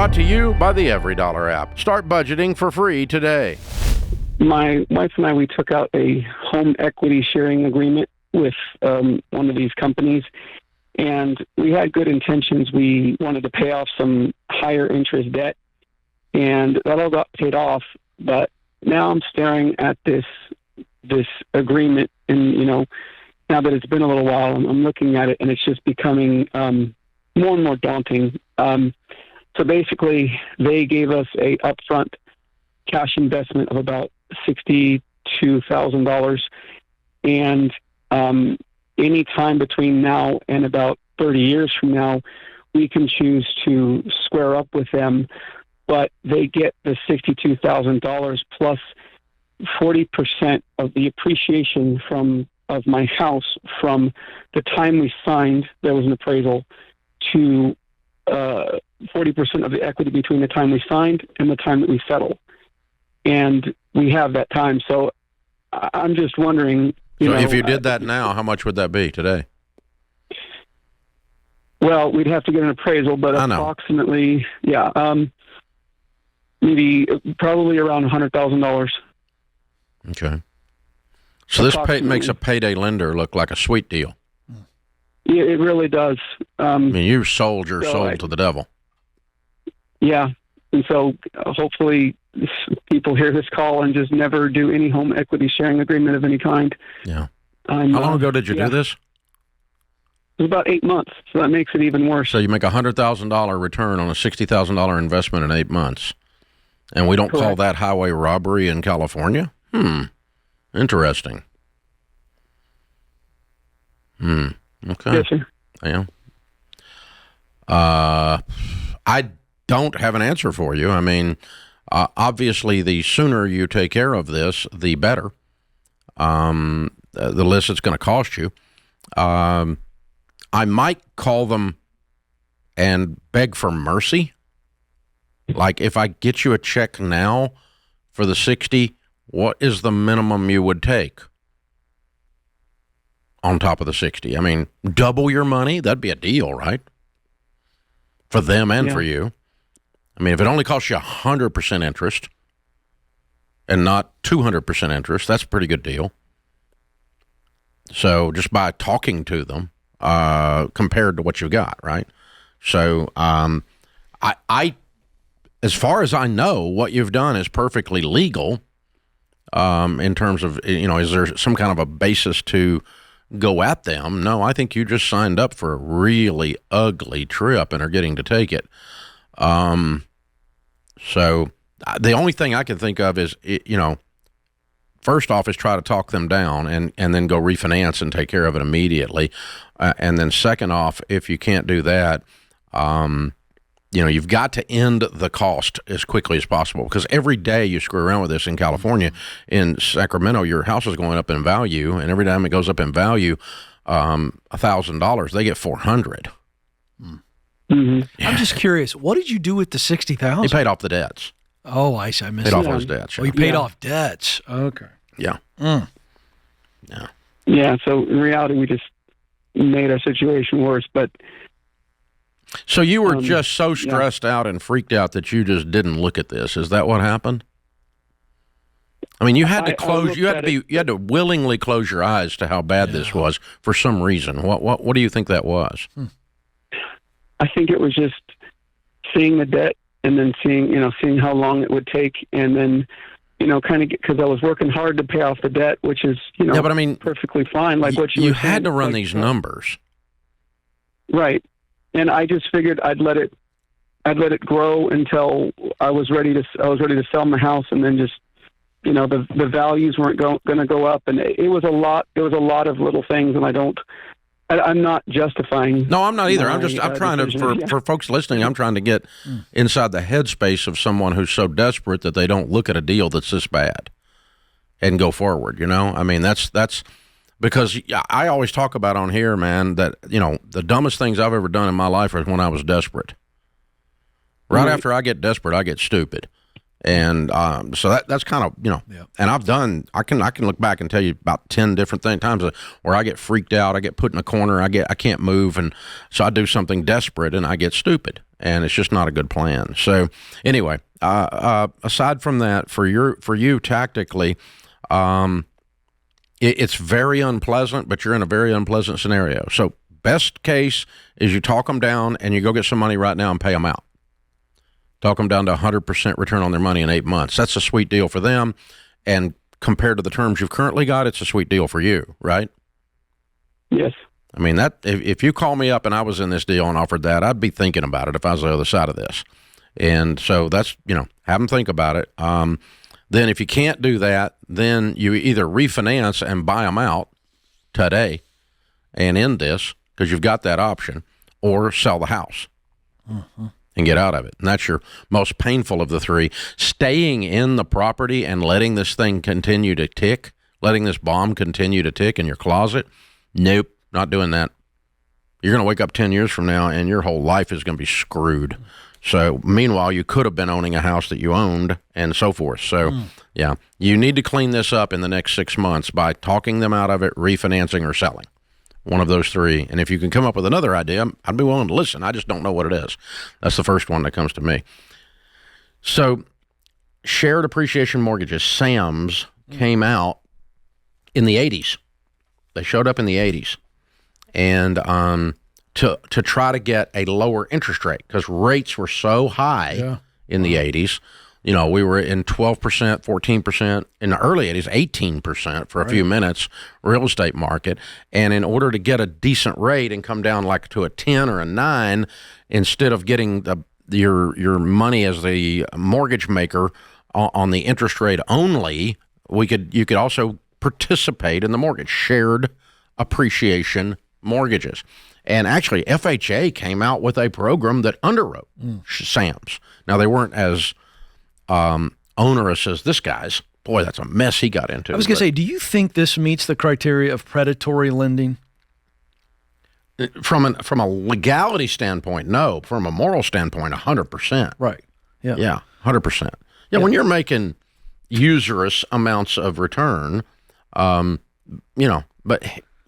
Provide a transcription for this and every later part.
Brought to you by the Every Dollar app. Start budgeting for free today. My wife and I, we took out a home equity sharing agreement with one of these companies, and we had good intentions. We wanted to pay off some higher interest debt, and that all got paid off. But now I'm staring at this agreement, and now that it's been a little while, I'm looking at it, and it's just becoming more and more daunting. So basically, they gave us a upfront cash investment of about $62,000, and any time between now and about 30 years from now, we can choose to square up with them, but they get the $62,000 plus 40% of the appreciation of my house from the time we signed. There was an appraisal to 40% of the equity between the time we signed and the time that we settle. And we have that time. So I'm just wondering, if you did that now, how much would that be today? Well, we'd have to get an appraisal, but approximately, probably around $100,000. Okay. So this makes a payday lender look like a sweet deal. Yeah, it really does. You sold your soul to the devil. Yeah. And so hopefully people hear this call and just never do any home equity sharing agreement of any kind. Yeah. How long ago did you do this? It was about 8 months, so that makes it even worse. So you make a $100,000 return on a $60,000 investment in 8 months, and we don't call that highway robbery in California? Interesting. Okay. Yes, sir. Yeah. I don't have an answer for you. I mean, obviously, the sooner you take care of this, the better. The less it's going to cost you. I might call them and beg for mercy. Like, if I get you a check now for the 60, what is the minimum you would take on top of the 60? I mean, double your money? That'd be a deal, right? For them and for you. I mean, if it only costs you 100% interest and not 200% interest, that's a pretty good deal. So just by talking to them, compared to what you got, right? So I, as far as I know, what you've done is perfectly legal. In terms of, is there some kind of a basis to go at them? No, I think you just signed up for a really ugly trip and are getting to take it. So the only thing I can think of is, first off is try to talk them down and then go refinance and take care of it immediately. And then second off, if you can't do that, you've got to end the cost as quickly as possible, because every day you screw around with this in California, in Sacramento, your house is going up in value, and every time it goes up in value, $1,000, they get $400. Mm-hmm. Yeah. I'm just curious, what did you do with the $60,000? He paid off the dets. Oh, I see. I missed paid off those debts. Oh, you paid off debts. Okay. Yeah. Mm. Yeah. Yeah. So in reality, we just made our situation worse. But so you were just so stressed out and freaked out that you just didn't look at this. Is that what happened? I mean, you had to close. You had to willingly close your eyes to how bad this was for some reason. What do you think that was? I think it was just seeing the debt and then seeing how long it would take, and then kind of because I was working hard to pay off the debt, which is but I mean, perfectly fine. Like what you had to run these numbers, right? And I just figured I'd let it grow until I was ready to sell my house, and then just the values weren't going to go up, and it was a lot of little things, and I'm not justifying. No, I'm not either. I'm trying to, for folks listening, I'm trying to get inside the headspace of someone who's so desperate that they don't look at a deal that's this bad and go forward. I mean, that's because I always talk about on here, man, that, the dumbest things I've ever done in my life was when I was desperate. Right after I get desperate, I get stupid. And so that's kind of, and I can look back and tell you about 10 different times where I get freaked out, I get put in a corner, I can't move, and so I do something desperate and I get stupid, and it's just not a good plan. So anyway, aside from that, for you tactically, it's very unpleasant, but you're in a very unpleasant scenario. So best case is you talk them down and you go get some money right now and pay them out. Talk them down to 100% return on their money in 8 months. That's a sweet deal for them. And compared to the terms you've currently got, it's a sweet deal for you, right? Yes. I mean, that if you call me up and I was in this deal and offered that, I'd be thinking about it if I was on the other side of this. And so that's, have them think about it. Then if you can't do that, then you either refinance and buy them out today and end this because you've got that option, or sell the house. And get out of it. And that's your most painful of the three. Staying in the property and letting this thing continue to tick, letting this bomb continue to tick in your closet, nope, not doing that. You're going to wake up 10 years from now and your whole life is going to be screwed. So meanwhile, you could have been owning a house that you owned and so forth. So yeah, you need to clean this up in the next 6 months by talking them out of it, refinancing, or selling. One of those three. And if you can come up with another idea, I'd be willing to listen. I just don't know what it is. That's the first one that comes to me. So shared appreciation mortgages, SAMs, came out in the 80s. They showed up in the 80s. And to try to get a lower interest rate, because rates were so high in the 80s. We were in 12%, 14%, in the early 80s, 18% for a few minutes, real estate market. And in order to get a decent rate and come down like to a 10 or a 9, instead of getting your money as the mortgage maker on the interest rate only, you could also participate in the mortgage, shared appreciation mortgages. And actually, FHA came out with a program that underwrote SAMs. Now, they weren't as onerous as this guy's. Boy, that's a mess he got into. I was going to say, do you think this meets the criteria of predatory lending? From a legality standpoint, no. From a moral standpoint, 100%. Right. Yeah. Yeah, 100%. Yeah, when you're making usurious amounts of return, but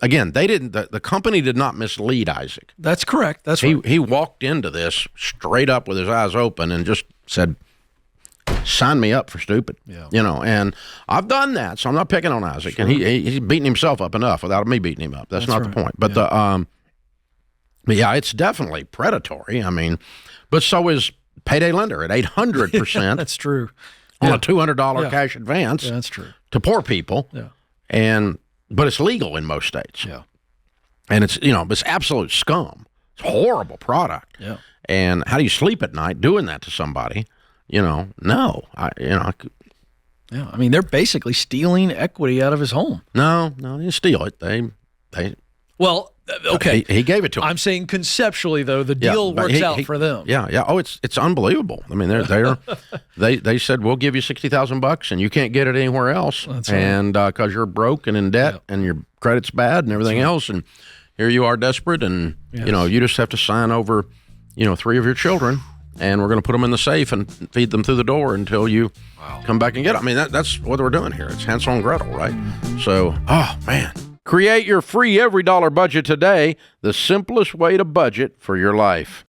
again, the company did not mislead Isaac. That's correct. That's right. He walked into this straight up with his eyes open and just said, sign me up for stupid. And I've done that, so I'm not picking on Isaac. Sure. And he's beating himself up enough without me beating him up. That's not right. The point. But but yeah, it's definitely predatory. I mean, but so is payday lender at 800%. That's true. On a $200 cash advance. Yeah, that's true. To poor people. Yeah. But it's legal in most states. Yeah. And it's it's absolute scum. It's a horrible product. Yeah. And how do you sleep at night doing that to somebody? No. Yeah, I mean, they're basically stealing equity out of his home. No, they didn't steal it. They Well, okay. He gave it to him. I'm saying conceptually, though, the deal works out for them. Yeah. Oh, it's unbelievable. I mean, they said, we'll give you $60,000 and you can't get it anywhere else. That's right. And because you're broke and in debt and your credit's bad and everything else, and here you are desperate, and you just have to sign over 3 of your children, and we're going to put them in the safe and feed them through the door until you come back and get them. I mean, that's what we're doing here. It's Hansel and Gretel, right? So, oh man. Create your free every dollar budget today, the simplest way to budget for your life.